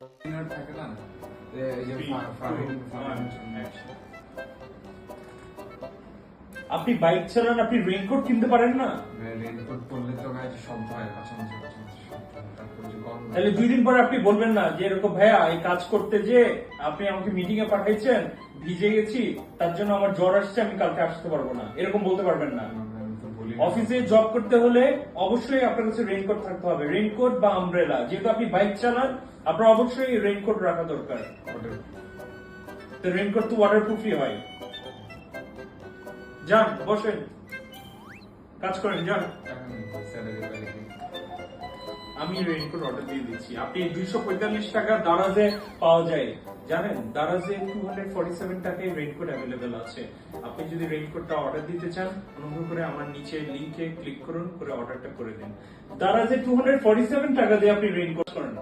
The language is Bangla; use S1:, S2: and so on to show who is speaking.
S1: থাকে না এই যে
S2: আপনি বাইক চালান, আপনি রেইনকোট কিনতে পারেন না?
S1: রেইনকোট পরলে তো গায়ে শব্দ হয়, কাছাকাছি তারপর যে গরম
S2: তাহলে 2 দিন পরে আপনি বলবেন না যে এরকম ভাইয়া এই কাজ করতে যে আপনি আমাকে মিটিং এ পাঠাইছেন, ভিজে গেছি, তার জন্য আমার জ্বর আসছে, আমি কালকে আসতে পারবো না, এরকম বলতে পারবেন না।
S1: আমি তো বলি
S2: অফিসে জব করতে হলে অবশ্যই আপনার কাছে রেইনকোট থাকতে হবে, রেইনকোট বা আমব্রেলা। যেহেতু আপনি বাইক চালান, আপনার অবশ্যই রেইনকোট রাখা দরকার। তো রেইনকোট তো ওয়াটারপ্রুফই হয়। যান, বসেন, কাজ করেন, যান।
S1: টাকা নেই, স্যালারি পাই কি?
S2: আমি রেইনকোট অর্ডার দিয়ে দিচ্ছি। আপনি 245 টাকা দারাজে পাওয়া যায়, জানেন? দারাজে 247 টাকায় রেইনকোট অ্যাভেলেবেল আছে। আপনি যদি রেইনকোটটা অর্ডার দিতে চান, অনুগ্রহ করে আমার নিচে লিংকে ক্লিক করুন, করে অর্ডারটা করে দিন। দারাজে 247 টাকা দিয়ে আপনি রেইনকোট করেন।